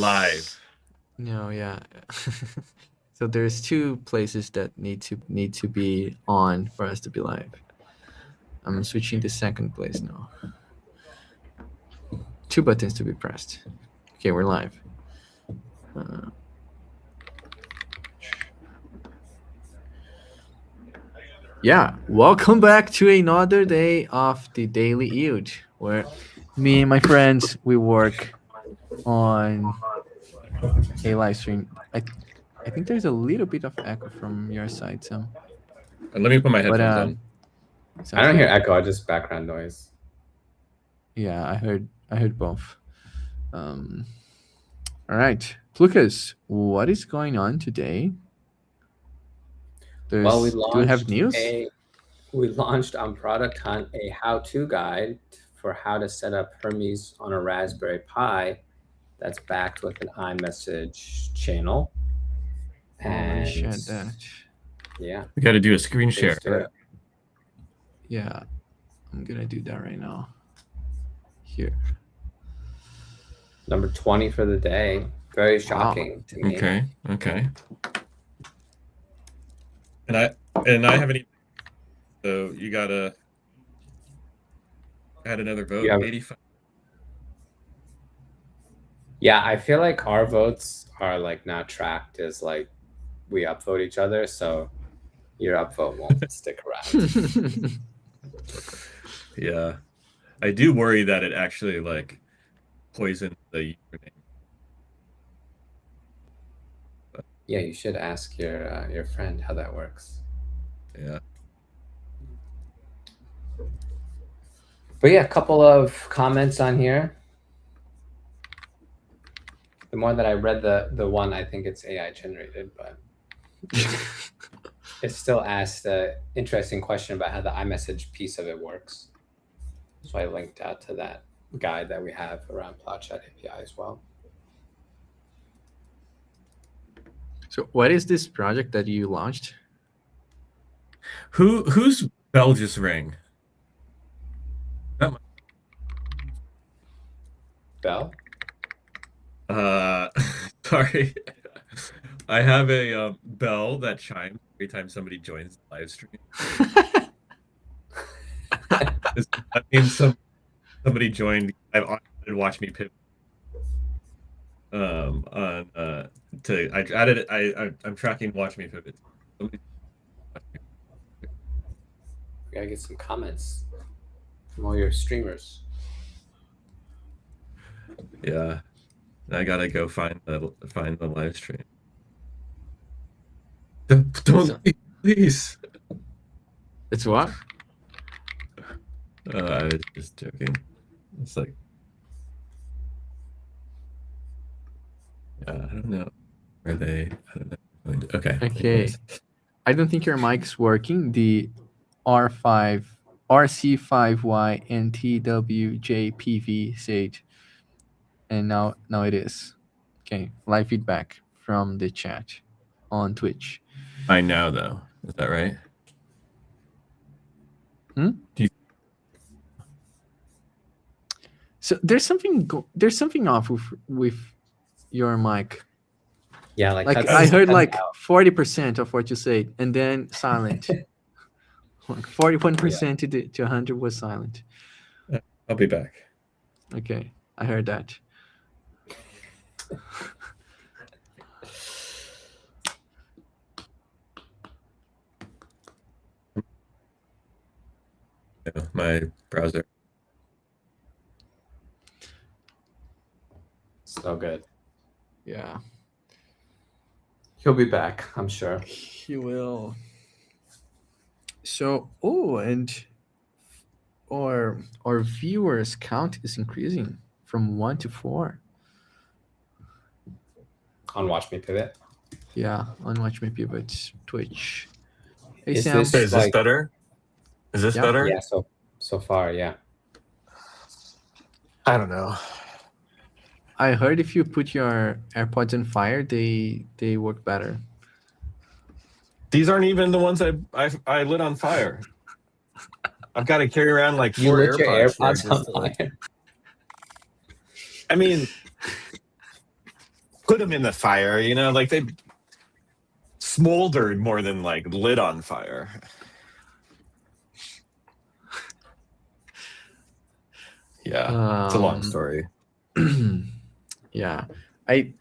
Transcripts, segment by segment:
live. No, yeah. So there's two places that need to be on for us to be live. I'm switching to second place now. Two buttons to be pressed. Okay, we're live. Yeah, welcome back to another day of the Daily Yield, where me and my friends we work on a live stream. I think there's a little bit of echo from your side, Sam. And let me put my But headphones on. I don't good. hear echo, just background noise. Yeah, I heard both. All right, Lucas, what is going on today? Well, we do we have news? We launched on Product Hunt a how-to guide for how to set up Hermes on a Raspberry Pi that's backed with an iMessage channel. Let me share that. Yeah. We got to do a screen share. Yeah, I'm gonna do that right now. Here. Number 20 for the day. Very shocking to me. Okay. And I haven't even, so you gotta add another vote. 85. Yeah, I feel like our votes are like not tracked as like we upvote each other, so your upvote won't stick around. Yeah, I do worry that it actually like poisoned the username. Yeah, you should ask your friend how that works. Yeah. But yeah, a couple of comments on here. The more that I read the one, I think it's AI generated, but it still asked an interesting question about how the iMessage piece of it works. So I linked out to that guide that we have around PlowChat API as well. So what is this project that you launched? Whose bell just rang? Bell? Sorry. I have a bell that chimes every time somebody joins the live stream. That means somebody joined. I've Watch Me Pivot. I added it. I'm tracking Watch Me Pivot. We gotta get some comments from all your streamers. Yeah, I gotta go find the live stream. Don't please. It's what? I was just joking. It's like, I don't know. Are they? I don't know. Okay. Okay. I don't think your mic's working. The RC5Y NTWJPV said, and now it is. Okay, live feedback from the chat on Twitch. I know, though. Is that right? So there's something off with your mic. Yeah, like I heard like 40% of what you said, and then silent. Like 41% to 100 was silent. I'll be back. Okay, I heard that. Yeah, my browser. So good. Yeah. He'll be back, I'm sure. He will. So, and our viewers count is increasing from 1 to 4. On Watch Me Pivot? Yeah, on Watch Me Pivot Twitch. Hey, Is Sam. Is this better? Is this better? Yeah, so far, yeah. I don't know. I heard if you put your AirPods on fire, they work better. These aren't even the ones I lit on fire. I've got to carry around like 4 lit your AirPods. AirPods on fire. I mean, put them in the fire, you know, like they smoldered more than like lit on fire. Yeah, it's a long story. Yeah, I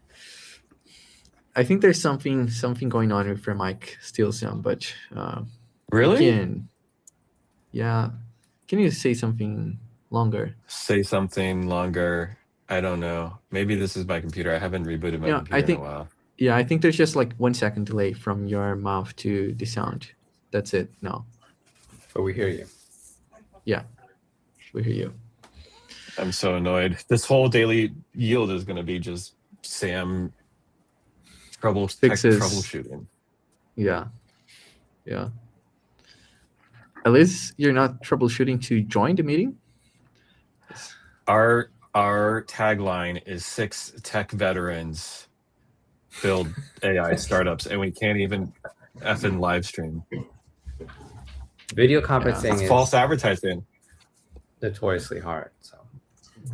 think there's something going on with your mic still, Sam. But Really? yeah, can you say something longer? Say something longer. I don't know. Maybe this is my computer. I haven't rebooted my Yeah, computer in a while. Yeah, I think there's just like 1 second delay from your mouth to the sound. That's it. No, But we hear you. we hear you. I'm so annoyed. This whole daily yield is going to be just Sam Fixes. troubleshooting. Yeah. At least you're not troubleshooting to join the meeting. Our tagline is 6 tech veterans build AI startups, and we can't even effing live stream. Video conferencing It's is false advertising. notoriously hard. So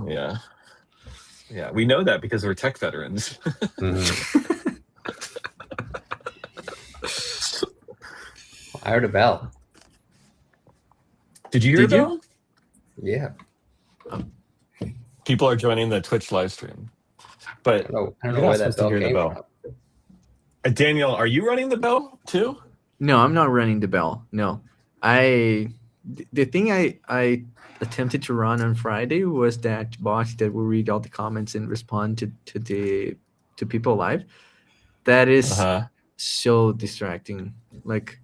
Yeah, we know that because we're tech veterans. I heard a bell. Did you hear Did you? that? Yeah. People are joining the Twitch live stream, but I don't You're know not where that supposed to bell hear the came bell. from. Daniel, are you running the bell too? No, I'm not running the bell. No, the thing I attempted to run on Friday was that bot that will read all the comments and respond to people live. That is so distracting. Like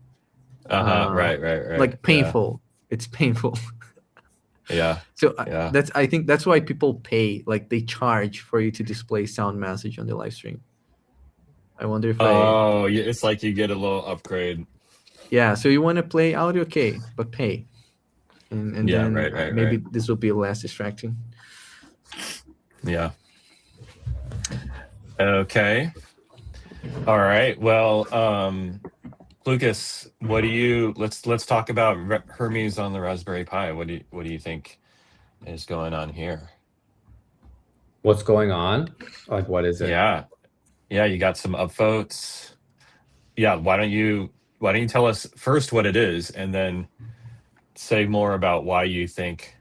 Right. like painful. It's painful. Yeah. So Yeah. I think that's why people pay. Like they charge for you to display sound message on the live stream. I wonder if Oh, yeah, it's like you get a little upgrade. yeah. So you want to play audio, okay, but pay. And Yeah, then right, maybe right. this will be less distracting. Yeah. Okay. All right. Well, Lucas, what do you? Let's talk about Hermes on the Raspberry Pi. What do you think is going on here? What's going on? Like, what is it? Yeah. You got some upvotes. Yeah. Why don't you tell us first what it is, and then say more about why you think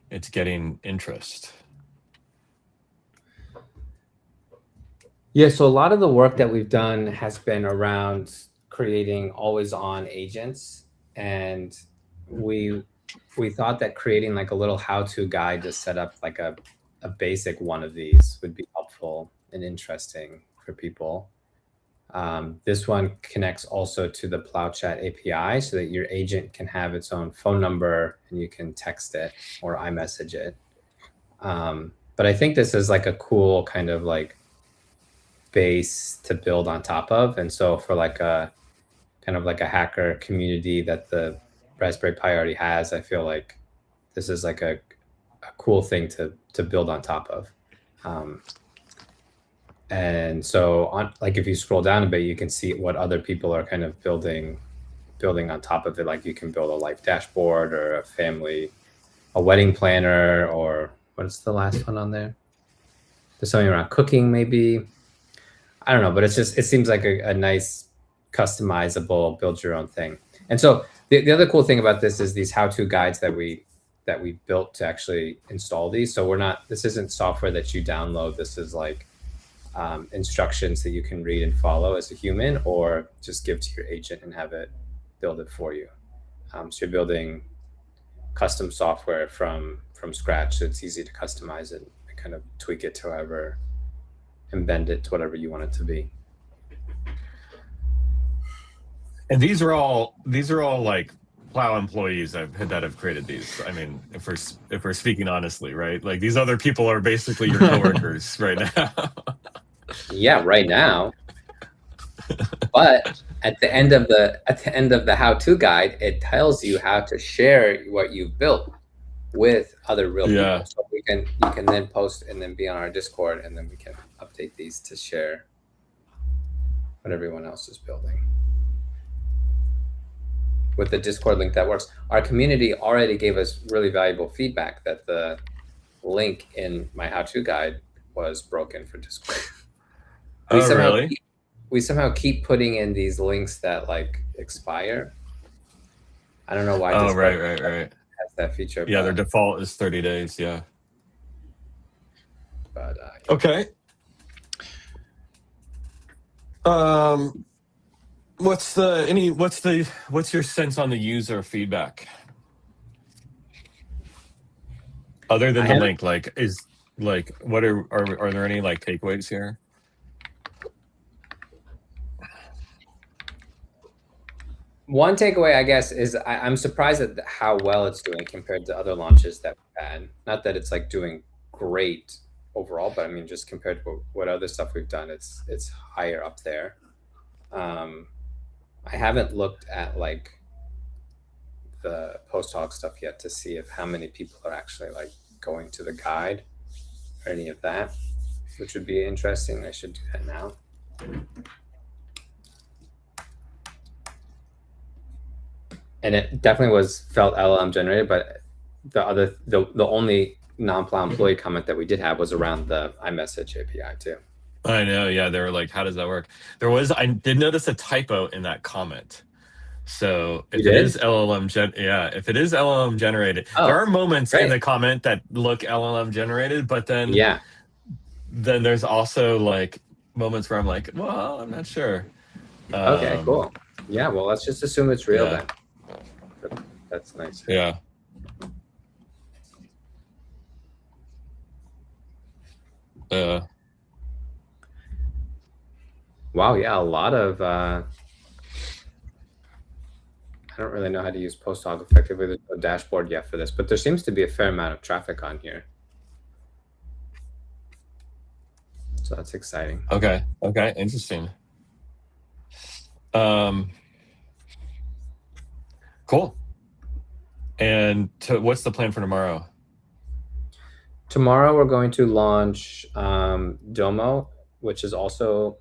it's getting interest. Yeah, so a lot of the work that we've done has been around creating always-on agents, and we thought that creating like a little how-to guide to set up like a basic one of these would be helpful and interesting for people. This one connects also to the PlowChat API so that your agent can have its own phone number and you can text it or iMessage it. But I think this is like a cool kind of like base to build on top of. And so for like a kind of like a hacker community that the Raspberry Pi already has, I feel like this is like a cool thing to build on top of. And so on, like if you scroll down a bit, you can see what other people are kind of building on top of it. Like you can build a life dashboard or a wedding planner, or what's the last one on there? There's something around cooking maybe. I don't know, but it seems like a nice customizable build your own thing. And so the other cool thing about this is these how-to guides that we built to actually install these. So this isn't software that you download. This is like instructions that you can read and follow as a human, or just give to your agent and have it build it for you. So you're building custom software from scratch, so it's easy to customize it and kind of tweak it to however, and bend it to whatever you want it to be. And these are all like Plow employees that have created these. I mean, if we're speaking honestly, right? Like these other people are basically your coworkers right now. Yeah, right now. But at the end of the how-to guide, it tells you how to share what you've built with other real people. So you can then post and then be on our Discord, and then we can update these to share what everyone else is building. With the Discord link that works. Our community already gave us really valuable feedback that the link in my how-to guide was broken for Discord. we Oh, somehow really? we somehow keep putting in these links that like expire. I don't know why Oh, this right, web right, right. has that feature, Yeah, their default is 30 days. Yeah. but Okay. What's your sense on the user feedback? Other than I the haven't- link, what are there any like takeaways here? one takeaway, I guess, is I'm surprised at how well it's doing compared to other launches that we've had. Not that it's like doing great overall, but I mean, just compared to what other stuff we've done, it's higher up there. I haven't looked at like the post hoc stuff yet to see if how many people are actually like going to the guide or any of that, which would be interesting. I should do that now. And it definitely felt LLM generated, but the only non-plow employee comment that we did have was around the iMessage API too. I know. Yeah, they were like, "How does that work?" I did notice a typo in that comment. So if You it did? is if it is LLM generated, Oh, there are moments in great. the comment that look LLM generated, but then Yeah. then there's also like moments where I'm like, well, I'm not sure. Okay, cool. Yeah, well, let's just assume it's real Yeah. then. That's nice. Yeah. Wow, yeah, a lot of I don't really know how to use post hoc effectively. There's no dashboard yet for this, but there seems to be a fair amount of traffic on here. So that's exciting. Okay. Interesting. Cool. And what's the plan for tomorrow? Tomorrow we're going to launch Domo, which is also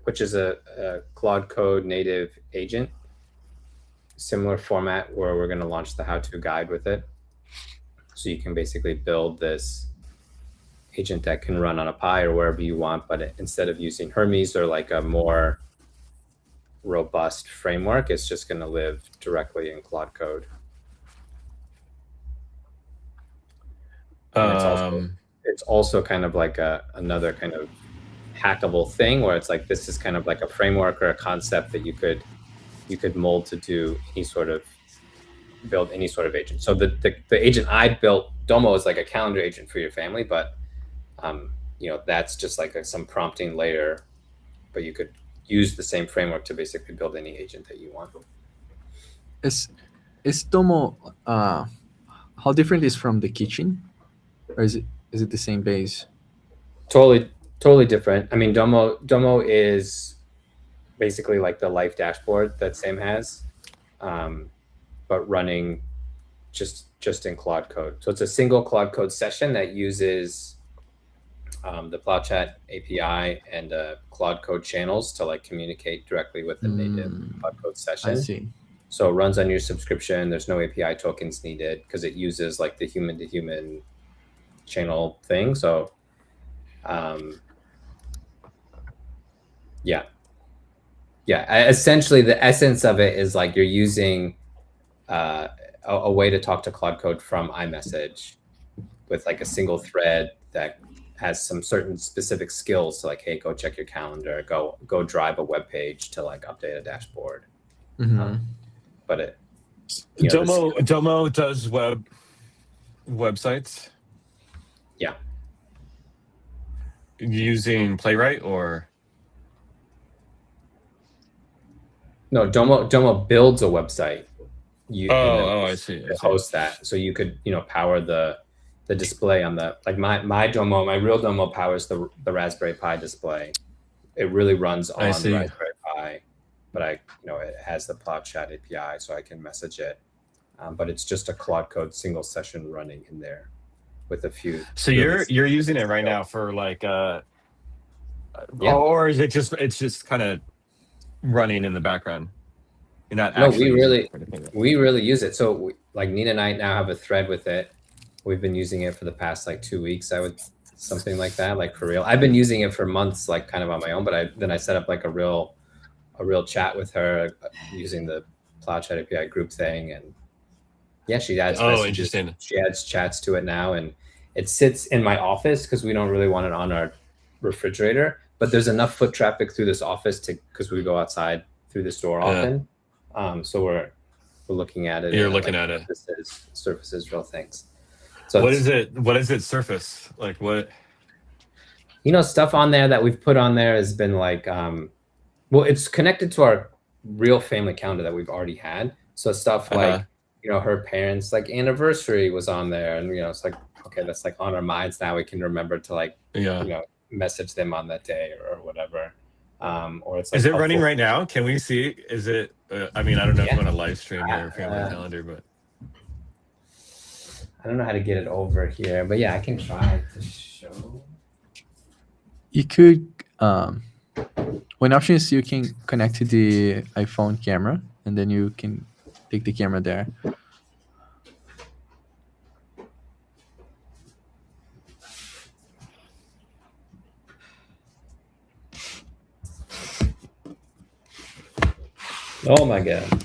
a Claude Code native agent. Similar format where we're going to launch the how-to guide with it. So you can basically build this agent that can run on a Pi or wherever you want, but instead of using Hermes or like a more robust framework, it's just going to live directly in Claude Code. And it's also kind of like another kind of hackable thing where it's like this is kind of like a framework or a concept that you could mold to do build any sort of agent. So the agent I built, Domo, is like a calendar agent for your family, but that's just like some prompting layer, but you could use the same framework to basically build any agent that you want. Is Domo how different is from the kitchen, or is it the same base? Totally different. I mean, Domo is basically like the life dashboard that Sam has, but running just in Claude Code. So it's a single Claude Code session that uses the PlowChat API and Claude Code channels to like communicate directly with the native Claude Code session. I see. So it runs on your subscription. There's no API tokens needed because it uses like the human to human channel thing. So essentially the essence of it is like you're using a way to talk to Claude Code from iMessage with like a single thread that has some certain specific skills to like, hey, go check your calendar, go drive a web page to like update a dashboard. But it Domo does websites. Yeah. Using Playwright or no, Domo builds a website. I see. It hosts that, so you could power the display on the like my Domo, my real Domo powers the Raspberry Pi display. It really runs on the Raspberry Pi, but it has the PlowChat API, so I can message it. But it's just a Claude Code single session running in there with a few. So you're using it right now for like or is it's just kind of running in the background? You're not actually. No, we really use it. So like Nina and I now have a thread with it. We've been using it for the past like 2 weeks, I would something like that, like for real. I've been using it for months, like kind of on my own, but I set up like a real chat with her using the Cloud Chat API group thing, and yeah, she adds messages. Interesting. She adds chats to it now, and it sits in my office because we don't really want it on our refrigerator. But there's enough foot traffic through this office because we go outside through this door often. So we're looking at it. You're looking at it. Surfaces real things. So what is it? What is it surface? Like what? Stuff on there that we've put on there has been like, well, it's connected to our real family calendar that we've already had. So stuff like, her parents' like anniversary was on there, and it's like, okay, that's like on our minds now. We can remember to like, message them on that day or whatever. Or it's like, is it running right now? Can we see? Is it? I mean, I don't know if you want to live stream your family calendar, but I don't know how to get it over here. But yeah, I can try to show. You could. One option is you can connect to the iPhone camera, and then you can take the camera there. Oh my god.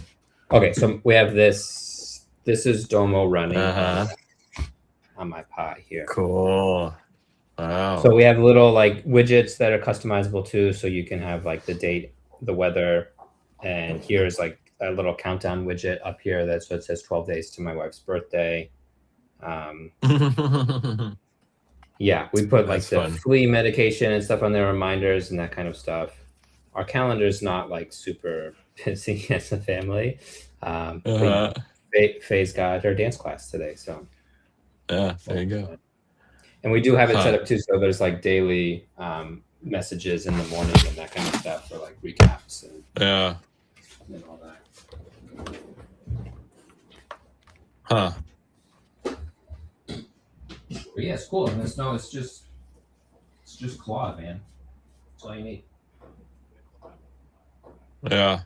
Okay, so we have this. This is Domo running on my Pi here. Cool. Wow. So we have little like widgets that are customizable too. So you can have like the date, the weather, and here's like a little countdown widget up here that so it says 12 days to my wife's birthday. Yeah, we put like the flea medication and stuff on there, reminders and that kind of stuff. Our calendar is not like super busy as a family. Faye's got her dance class today, so yeah, there you go. And we do have it set up too, so there's like daily messages in the morning and that kind of stuff for like recaps and all that. But yeah, it's cool. And it's just Claude, man. That's all you need. Yeah.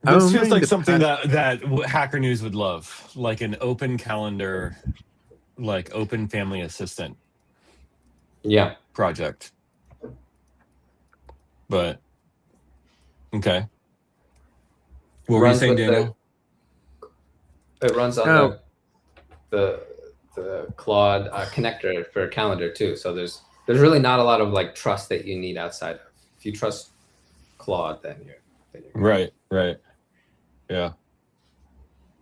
This feels like something that Hacker News would love, like an open calendar, like open family assistant. Yeah. Project. But okay. What were you saying, Daniel? It runs on the Claude connector for calendar too. So there's really not a lot of like trust that you need outside of. If you trust Claude, then you're right. Yeah.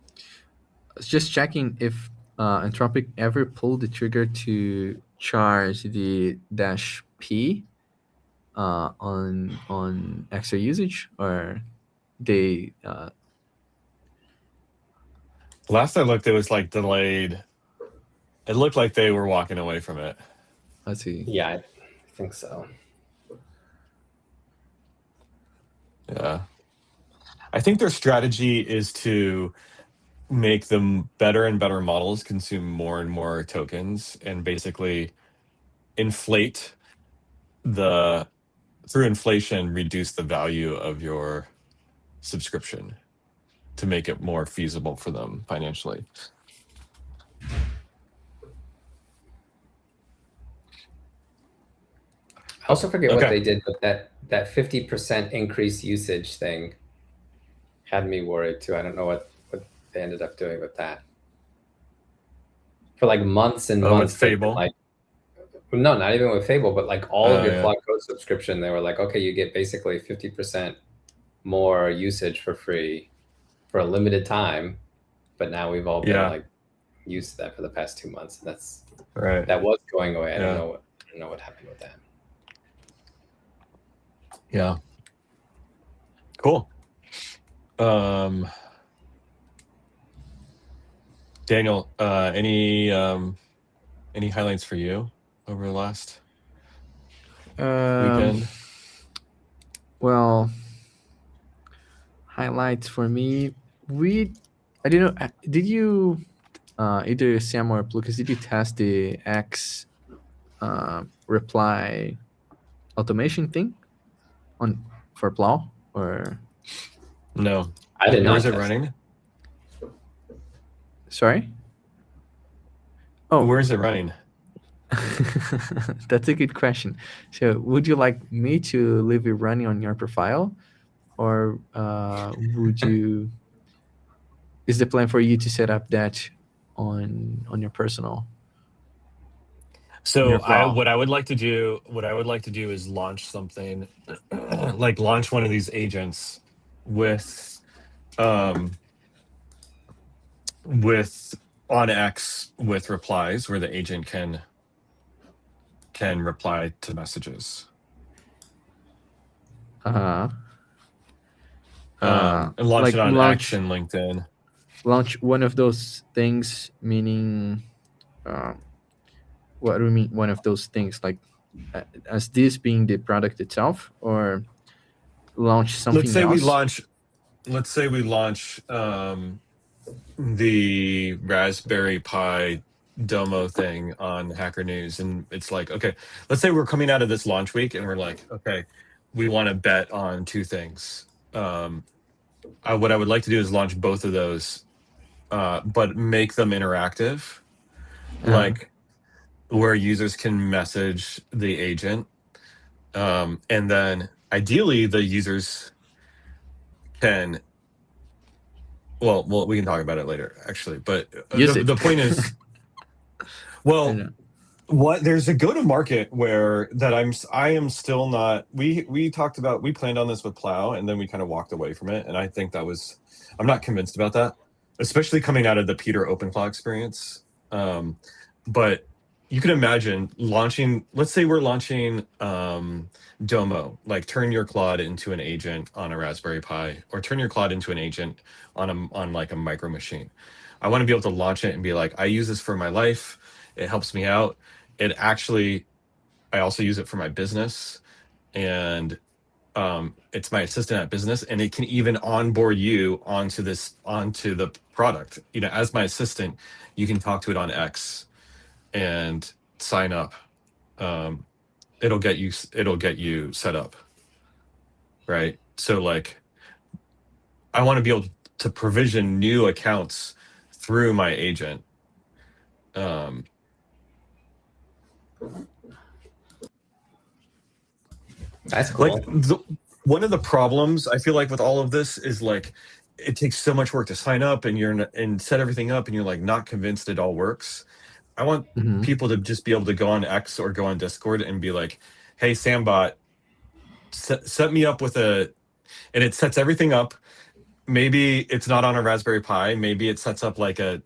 I was just checking if Anthropic ever pulled the trigger to charge the -P on extra usage, or they last I looked, it was like delayed. It looked like they were walking away from it. Let's see. Yeah, I think so. Yeah. I think their strategy is to make them better and better models consume more and more tokens and basically inflate through inflation, reduce the value of your subscription to make it more feasible for them financially. I also forget what they did, but that 50% increase usage thing had me worried too. I don't know what they ended up doing with that. For like months and months. With Fable? No, not even with Fable, but like all of your Claude Code subscription, they were like, okay, you get basically 50% more usage for free for a limited time. But now we've all been like used to that for the past 2 months. And that's right. That was going away. I don't know what happened with that. Yeah. Cool. Daniel, any highlights for you over the last weekend? Well, highlights for me. I don't know. Did you either Sam or Lucas? Did you test the X reply automation thing for Plow or? No. I did not. Where's it running? Sorry. Oh, Where is it running? that's a good question. So, would you like me to leave it running on your profile, or would you? Is the plan for you to set up that on your personal, on So your file? what I would like to do, is launch something, like launch one of these agents with um with on X with replies where the agent can reply to messages. Uh And launch like it on X and LinkedIn. launch one of those things, meaning, um, what do we mean? One of those things, like, as this being the product itself, or launch Let's something say we else? launch let's say we launch the Raspberry Pi Domo thing on Hacker News, and it's like, okay, let's say we're coming out of this launch week and we're like, okay, we want to bet on two things. What I would like to do is launch both of those, but make them interactive, Uh, like where users can message the agent, and then ideally the users can. Well, we can talk about it later, actually. But use it. the point is, I well, know. what there's a go to market where that I am still not. We talked about, we planned on this with Plow, and then we kind of walked away from it, and I think that was, I'm not convinced about that, especially coming out of the Peter OpenClaw experience. But you can imagine launching, let's say we're launching Domo, like turn your Claude into an agent on a Raspberry Pi, or turn your Claude into an agent on like a micro machine. I want to be able to launch it and be like, I use this for my life. It helps me out. It actually, I also use it for my business, and it's my assistant at business, and it can even onboard you onto the product. As my assistant, you can talk to it on X and sign up. Um, it'll get you set up, right? So like, I want to be able to provision new accounts through my agent. That's cool. Like one of the problems I feel like with all of this is like, it takes so much work to sign up, and and set everything up, and you're like not convinced it all works. I want Mhm. people to just be able to go on X or go on Discord and be like, hey, Sambot, set me up with and it sets everything up. Maybe it's not on a Raspberry Pi. Maybe it sets up like a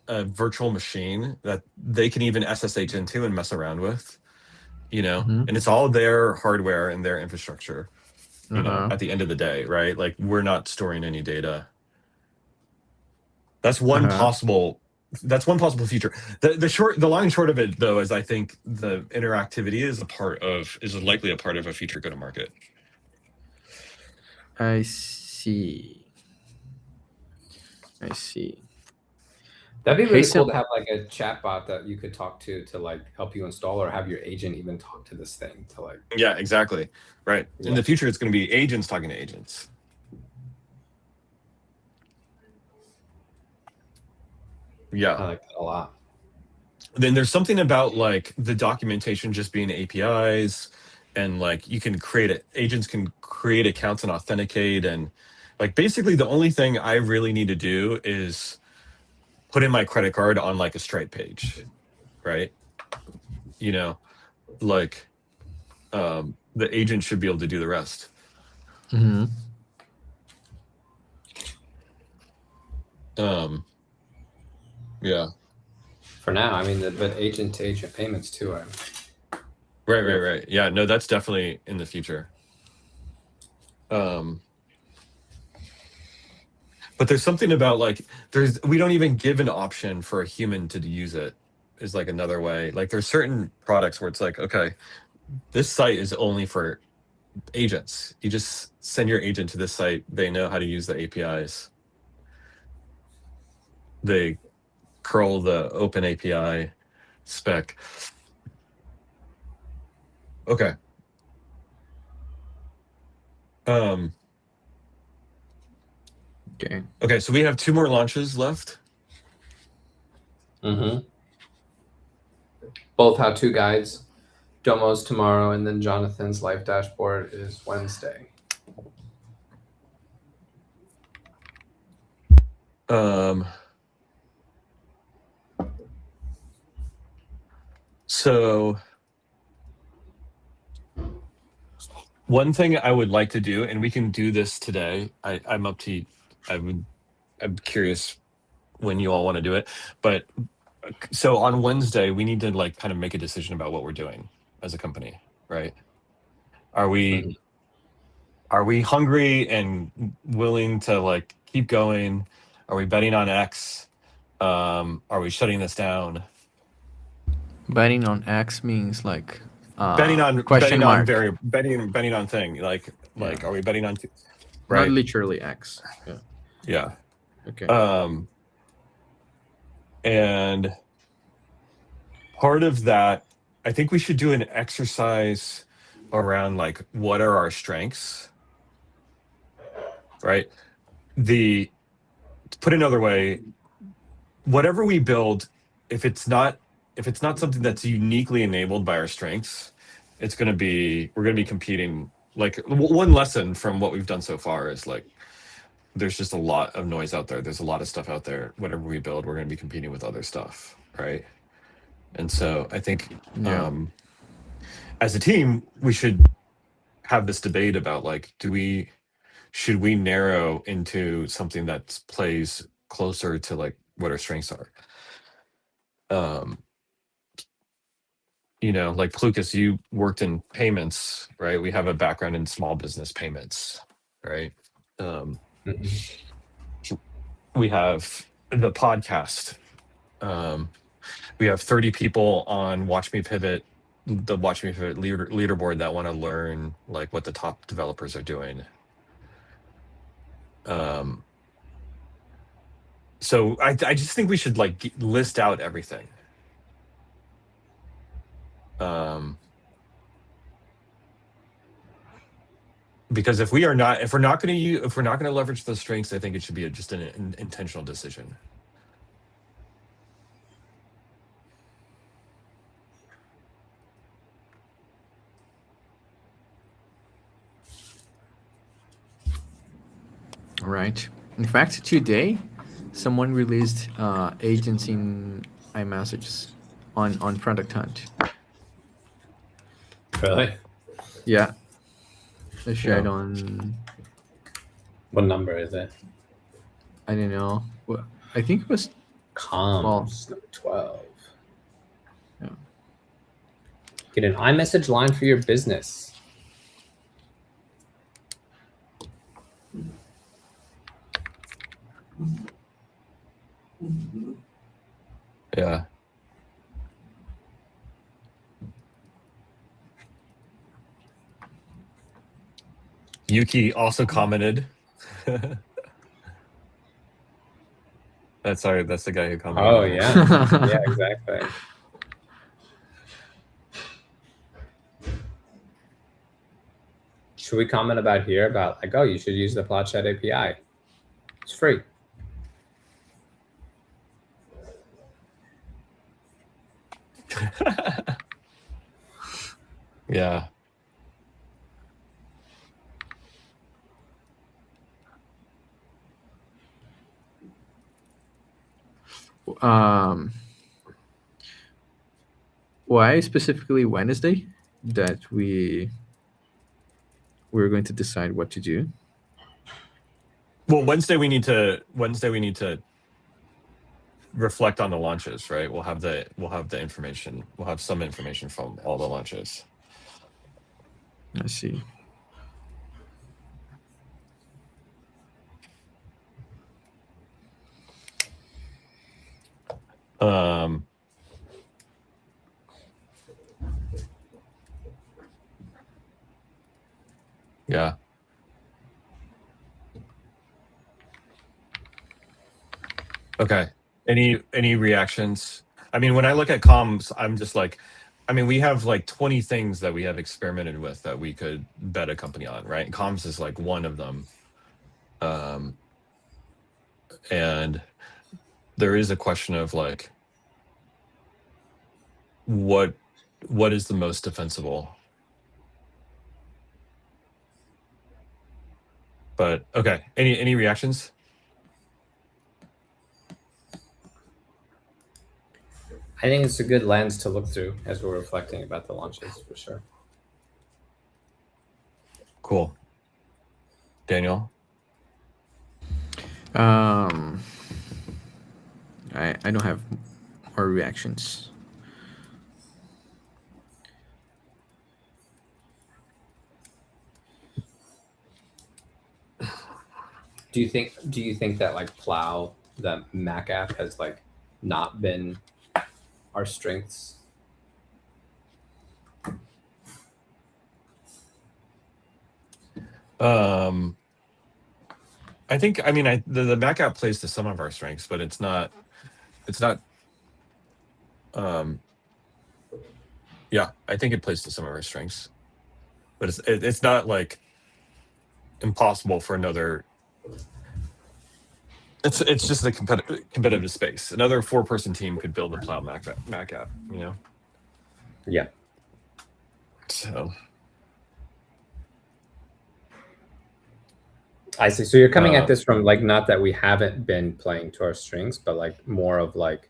virtual machine that they can even SSH into and mess around with, Mhm. and it's all their hardware and their infrastructure, Uh-huh. at the end of the day, right? Like, we're not storing any data. That's one Uh-huh. possible feature. The long and short of it, though, is I think the interactivity is likely a part of a future go to market. I see. I see. That'd be Hey, really cool Sam. to have like a chatbot that you could talk to like help you install, or have your agent even talk to this thing to like. Yeah, exactly. Right. In Yeah. the future, it's going to be agents talking to agents. I Yeah. like that a lot. Then there's something about like the documentation just being APIs, and like agents can create accounts and authenticate, and like basically the only thing I really need to do is put in my credit card on like a Stripe page, right? Like the agent should be able to do the rest. Mhm. Yeah. For now, I mean, but agent to agent payments too. Right. Yeah, no, that's definitely in the future. But there's something about like, we don't even give an option for a human to use it, is like another way. Like, there's certain products where it's like, okay, this site is only for agents. You just send your agent to this site. They know how to use the APIs. They curl the open API spec. Okay. Okay. Okay, so we have two more launches left. Mm-hmm. Both how-to guides. Domo's tomorrow, and then Jonathan's life dashboard is Wednesday. So one thing I would like to do, and we can do this today. I'm up to. I'm curious when you all want to do it, but so on Wednesday we need to like kind of make a decision about what we're doing as a company, right? Are we hungry and willing to like keep going? Are we betting on X? Are we shutting this down? Betting on X means like Betting on question mark. betting on thing like are we betting on Not literally X. Yeah. Okay. And part of that, I think we should do an exercise around like what are our strengths, right? To put another way, whatever we build, if it's not something that's uniquely enabled by our strengths, we're going to be competing. Like one lesson from what we've done so far is like there's just a lot of noise out there. There's a lot of stuff out there. Whatever we build, we're going to be competing with other stuff, right? And so I think as a team, we should have this debate about like, should we narrow into something that plays closer to like what our strengths are? Like Plukas, you worked in payments, right? We have a background in small business payments, right? We have the podcast. We have 30 people on Watch Me Pivot, the Watch Me Pivot leaderboard that want to learn like what the top developers are doing. So I just think we should like list out everything. Because if we're not going to leverage those strengths, I think it should be just an intentional decision. All right. In fact, today, someone released agents in iMessages on Product Hunt. Really? Yeah. They shared on. What number is it? I don't know. Well, I think it was Comms number 12. Yeah. Get an iMessage line for your business. Yeah. Yuki also commented. That's the guy who commented. Oh yeah. Yeah, exactly. Should we comment about here about like, oh, you should use the Plotchat API? It's free. Yeah. Why specifically Wednesday that we're going to decide what to do? Well, Wednesday we need to reflect on the launches, right? We'll have the information. We'll have some information from all the launches. I see. Yeah. Okay. Any reactions? I mean, when I look at comms, I'm just like, I mean, we have like 20 things that we have experimented with that we could bet a company on, right? Comms is like one of them. And there is a question of like, what is the most defensible? But okay, any reactions? I think it's a good lens to look through as we're reflecting about the launches for sure. Cool. Daniel? I don't have more reactions. Do you think that like Plow, the Mac app, has like not been our strengths? I think, I mean, the Mac app plays to some of our strengths, but it's not yeah, I think it plays to some of our strengths, but it's not like impossible for another. It's just a competitive space. Another 4-person team could build a Plow Mac app, you know. Yeah. So I see. So you're coming at this from like, not that we haven't been playing to our strengths, but like more of like,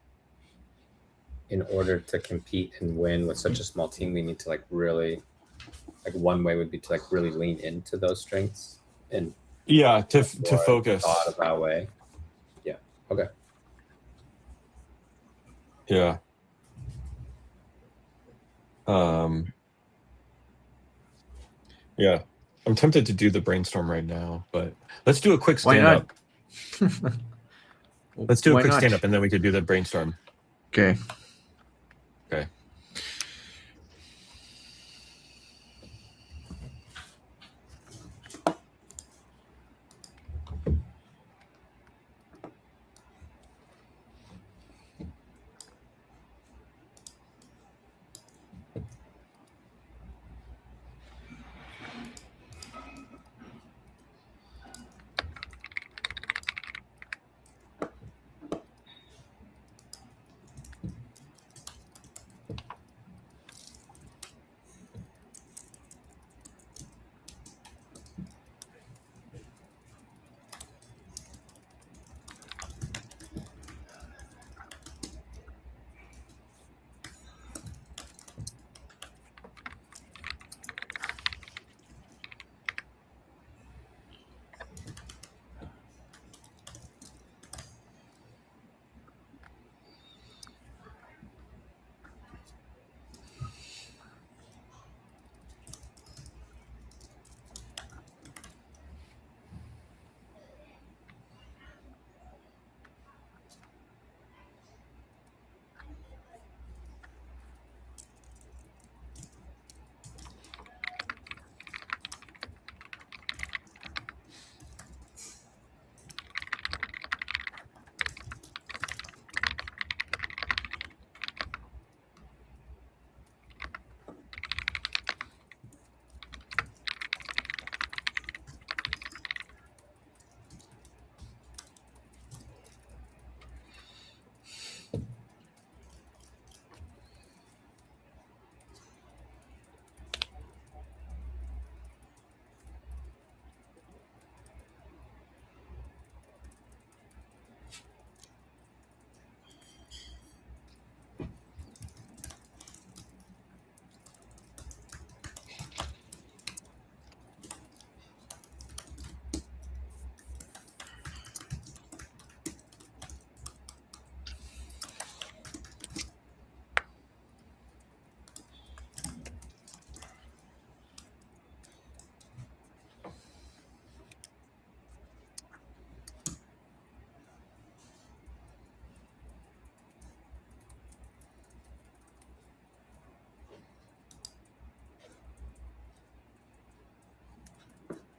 in order to compete and win with such a small team, we need to like really, like one way would be to like really lean into those strengths and yeah, to more focus. thought about way. Yeah. Okay. Yeah. Yeah. I'm tempted to do the brainstorm right now, but let's do a quick Why stand up. not? Let's do a Why quick not? stand up and then we could do the brainstorm. Okay. Okay.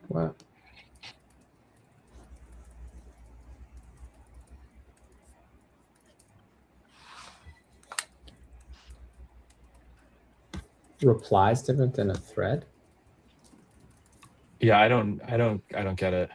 Wow. Replies different than a thread? Yeah, I don't get it.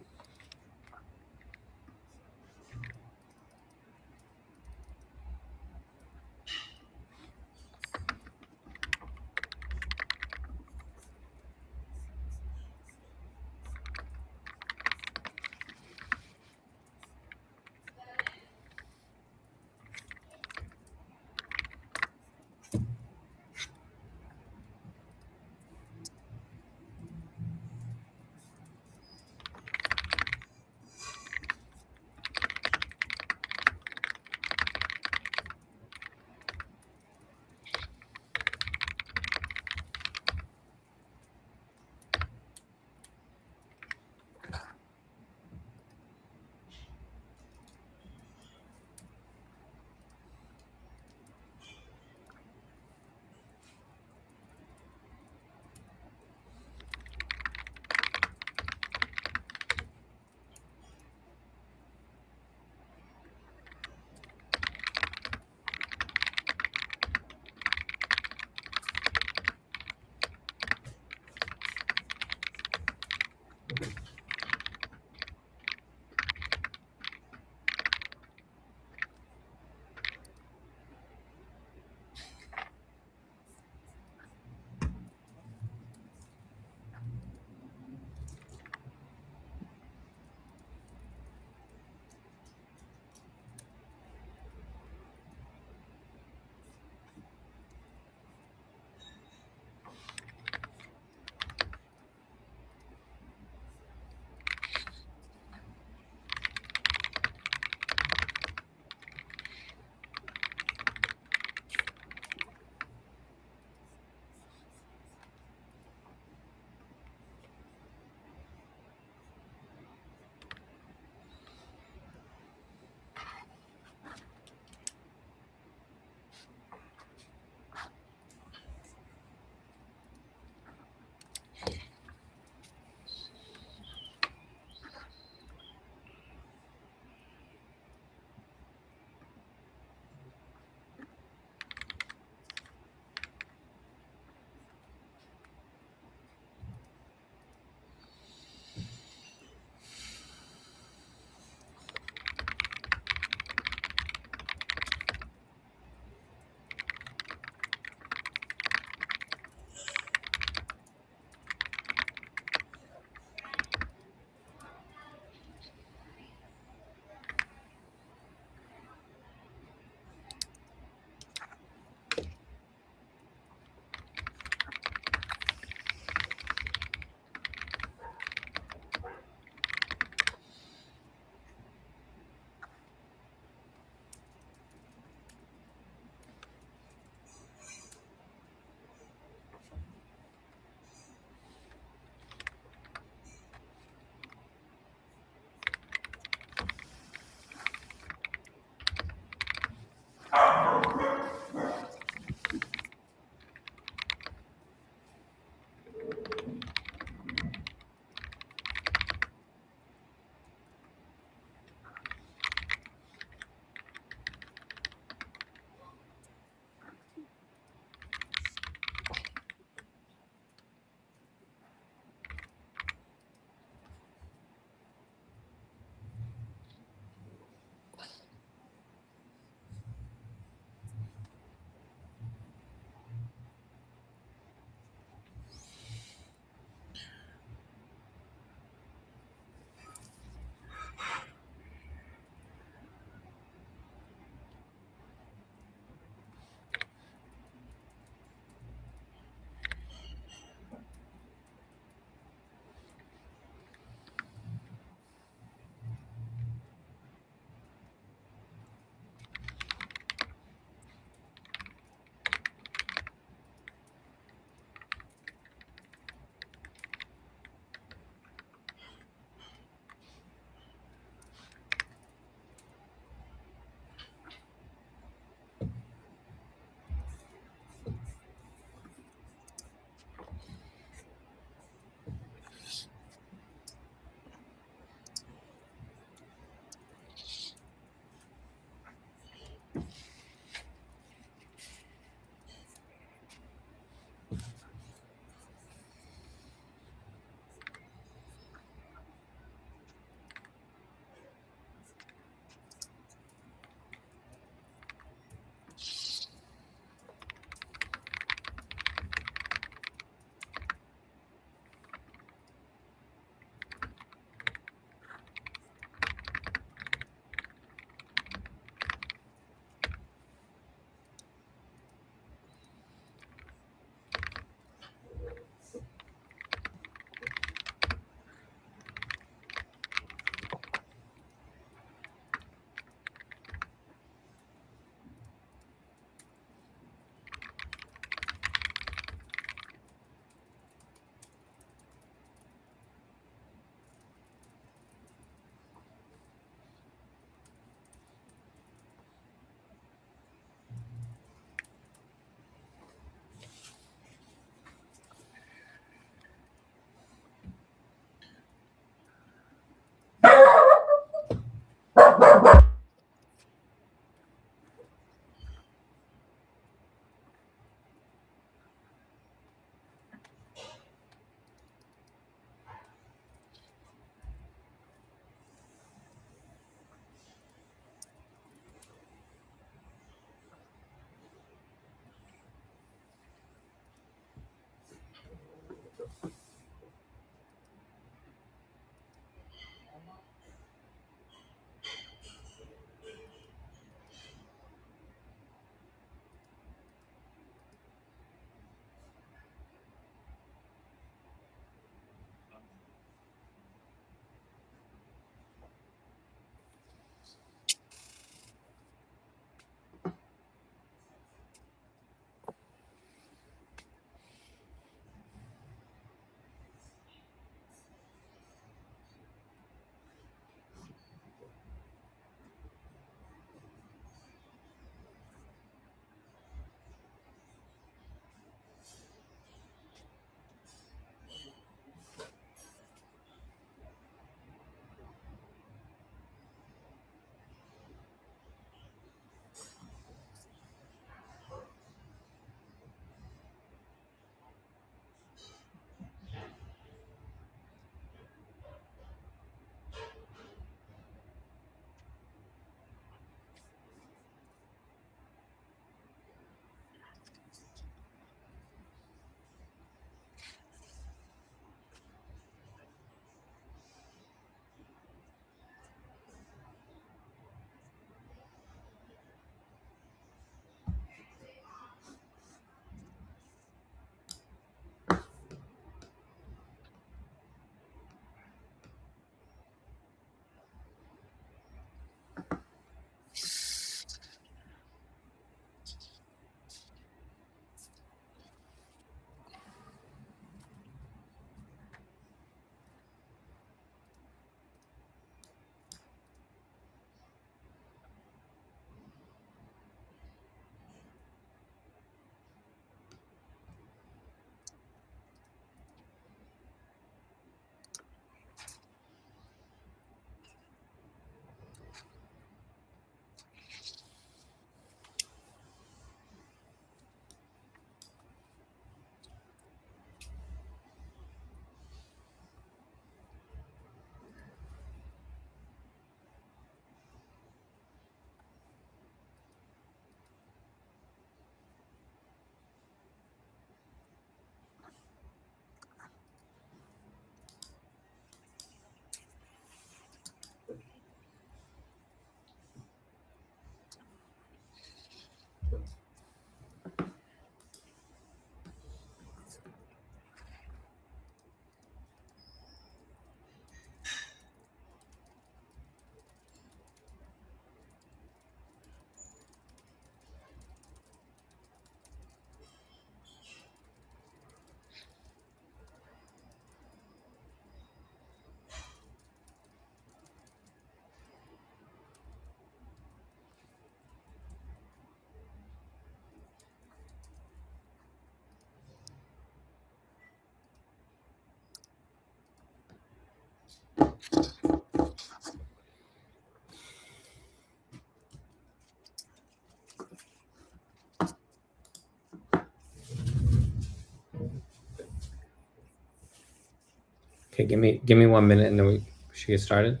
Okay, give me 1 minute and then we should get started.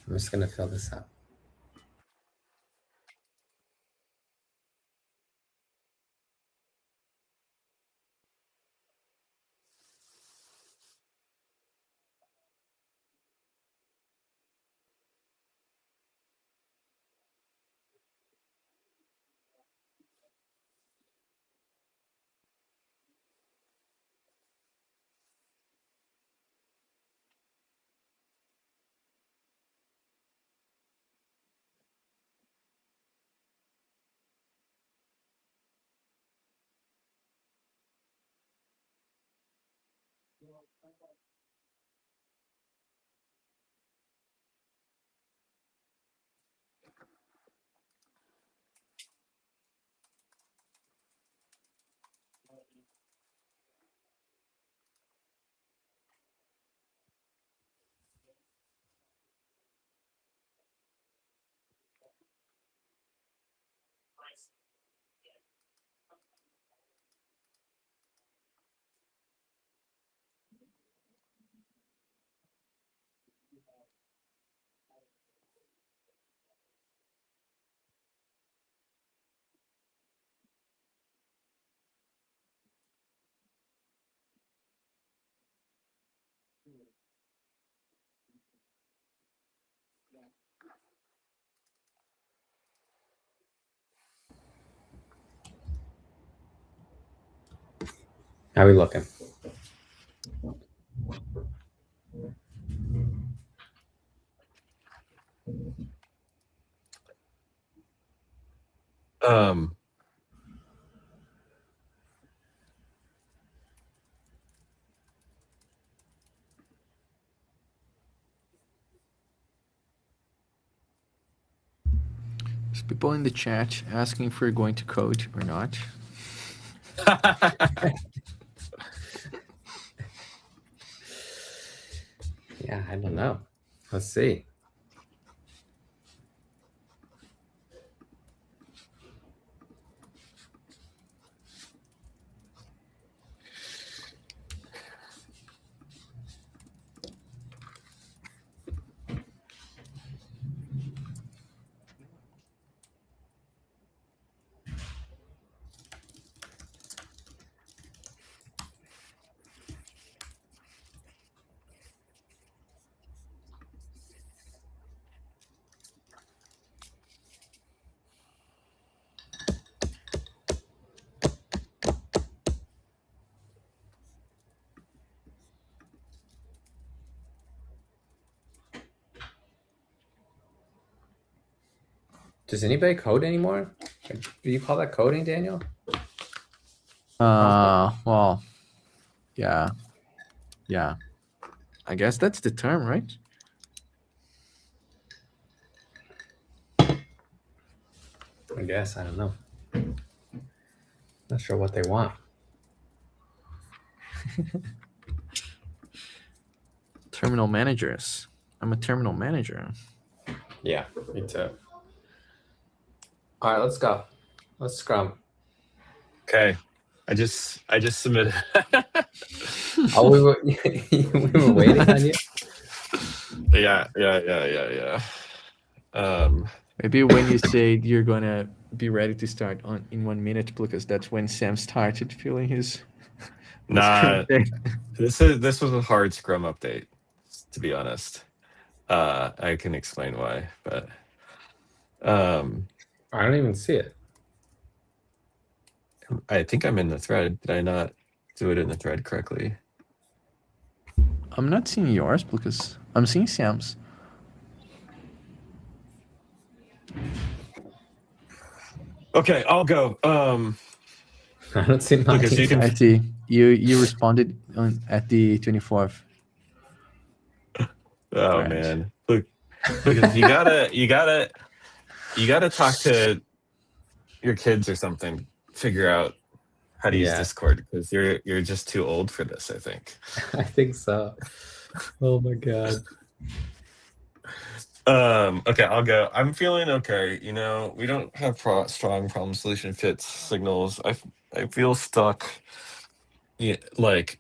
I'm just gonna fill this out. How are we looking? Um, There's people in the chat asking if we're going to code or not. Yeah, I don't know. Let's see. Does anybody code anymore? Do you call that coding, Daniel? Well, yeah. Yeah. I guess that's the term, right? I guess. I don't know. Not sure what they want. Terminal managers. I'm a terminal manager. Yeah, me too. All right, let's go. Let's scrum. okay. I just submitted. Oh, we were waiting on you. Yeah. Maybe when you say you're gonna be ready to start in 1 minute, because that's when Sam started feeling his. Nah, this was a hard Scrum update, to be honest. I can explain why, but I don't even see it. I think I'm in the thread. Did I not do it in the thread correctly? I'm not seeing yours because I'm seeing Sam's. Okay, I'll go. I don't see mine. Because you can. I see you responded at the 24th. Oh Right. man, look, because you gotta talk to your kids or something. Figure out how to use Yeah. Discord, because you're just too old for this, I think. I think so. Oh my god. Okay, I'll go. I'm feeling okay. You know, we don't have strong problem solution fit signals. I feel stuck. Yeah, like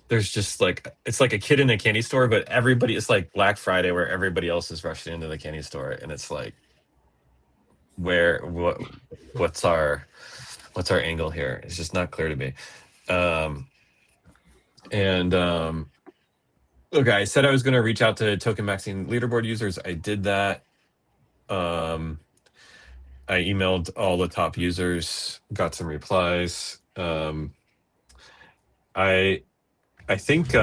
there's just like it's like a kid in a candy store, but everybody it's like Black Friday where everybody else is rushing into the candy store, and it's like where what's our angle here? It's just not clear to me. Um, and okay, I said I was going to reach out to token maxing leaderboard users. I did that. I emailed all the top users, got some replies. I think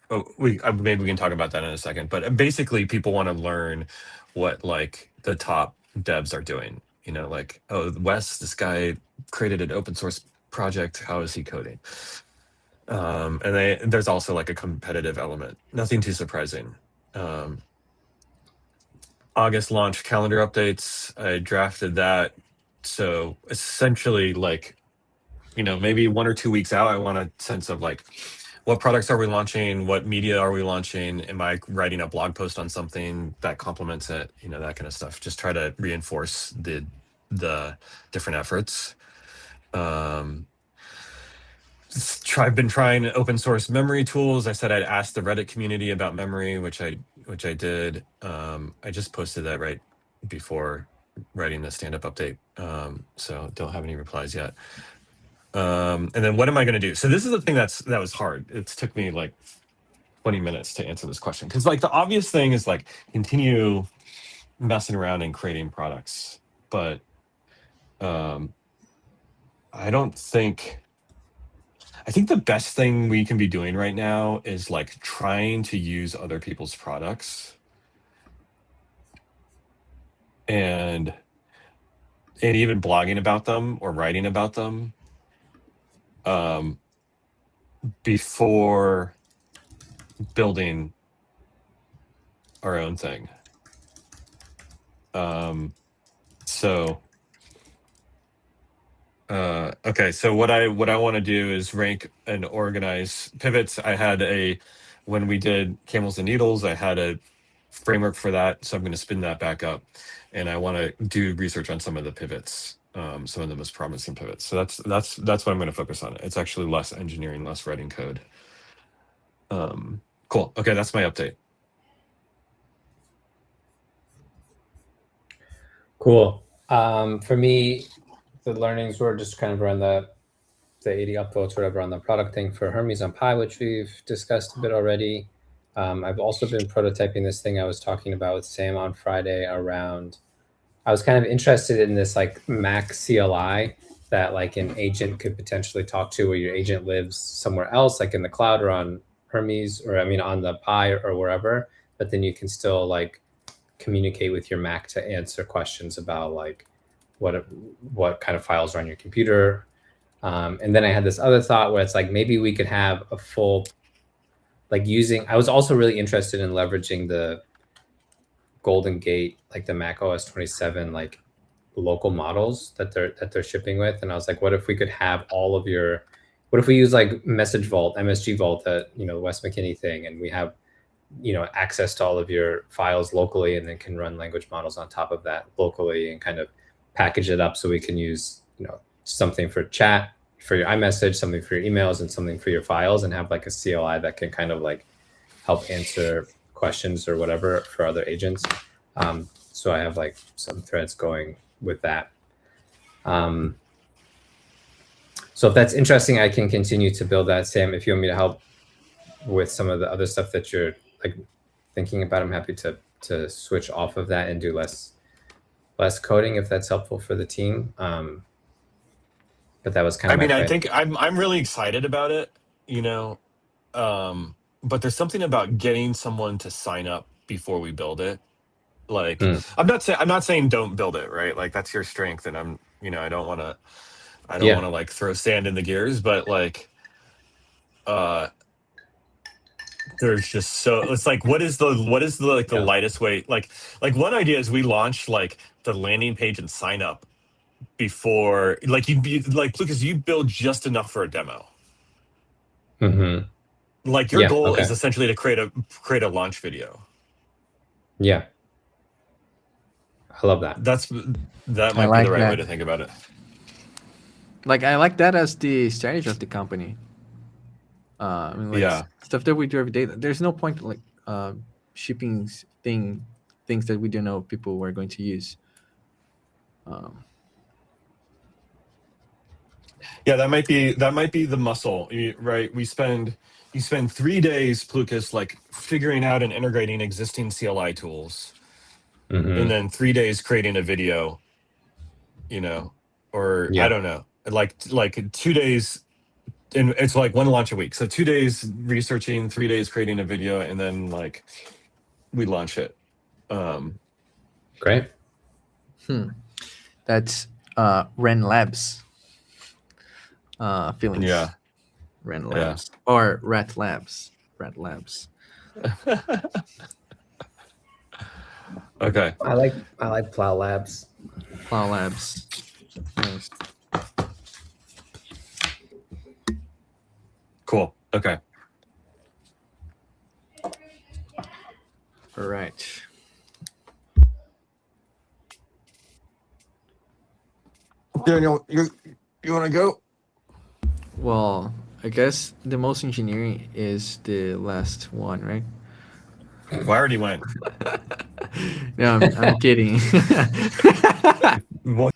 maybe we can talk about that in a second. But basically, people want to learn what like the top devs are doing. You know, like, oh, Wes, this guy created an open source project. How is he coding? And there's also like a competitive element. Nothing too surprising. August launch calendar updates. I drafted that. So essentially, like, you know, maybe 1 or 2 weeks out, I want a sense of like, what products are we launching? What media are we launching? Am I writing a blog post on something that complements it? You know, that kind of stuff. Just try to reinforce the different efforts. I've been trying open source memory tools. I said I'd ask the Reddit community about memory, which I did. I just posted that right before writing the stand-up update. So don't have any replies yet. And then what am I going to do? So this is the thing that was hard. It took me like 20 minutes to answer this question. Because like the obvious thing is like continue messing around and creating products. But I think the best thing we can be doing right now is like trying to use other people's products and even blogging about them or writing about them before building our own thing. Okay, so what I want to do is rank and organize pivots. I had when we did Camels and Needles, I had a framework for that, so I'm going to spin that back up, and I want to do research on some of the pivots, some of the most promising pivots. So that's what I'm going to focus on. It's actually less engineering, less writing code. Cool. Okay, that's my update. Cool. For me, the learnings were just kind of around the 80 upvotes, whatever, on the product thing for Hermes on Pi, which we've discussed a bit already. I've also been prototyping this thing I was talking about with Sam on Friday around, I was kind of interested in this like Mac CLI that like an agent could potentially talk to, where your agent lives somewhere else, like in the cloud or on Hermes, or I mean on the Pi or wherever, but then you can still like communicate with your Mac to answer questions about like what kind of files are on your computer. And then I had this other thought where it's like, maybe we could have a full, like I was also really interested in leveraging the Golden Gate, like the Mac OS 27, like local models that they're shipping with. And I was like, what if we could have what if we use like Message Vault, MSG Vault, that, you know, the Wes McKinney thing, and we have, you know, access to all of your files locally, and then can run language models on top of that locally and kind of package it up so we can use, you know, something for chat, for your iMessage, something for your emails, and something for your files, and have like a CLI that can kind of like help answer questions or whatever for other agents. So I have like some threads going with that. So if that's interesting, I can continue to build that. Sam, if you want me to help with some of the other stuff that you're like thinking about, I'm happy to switch off of that and do less coding if that's helpful for the team. But that was kind of, I think I'm really excited about it, you know, but there's something about getting someone to sign up before we build it. Like, I'm not saying don't build it, right? Like, that's your strength, and I don't want to like throw sand in the gears, but like, there's just it's like, what is the lightest way? Like one idea is we launch like the landing page and sign up before, like, Lucas, you build just enough for a demo. Like your goal is essentially to create a launch video. Yeah. I love that. That might be the right way to think about it. Like I like that as the strategy of the company. I mean, like Yeah. stuff that we do every day. There's no point like shipping things that we don't know people were going to use. Um, Yeah, that might be the muscle, right? You spend 3 days, Plucas, like figuring out and integrating existing CLI tools, and Hmm. then 3 days creating a video, you know, or I Yeah. don't know, like 2 days, and it's like one launch a week. So 2 days researching, 3 days creating a video, and then like we launch it. Um, Great. that's Ren Labs feelings. yeah, Ren yeah. Labs or Rat Labs. Rat Labs. Okay, I like Plow Labs. Plow Labs. Nice. cool. Okay. All right. Daniel, you want to go? Well, I guess the most engineering is the last one, right? Well, I already went. No, I'm kidding. Well,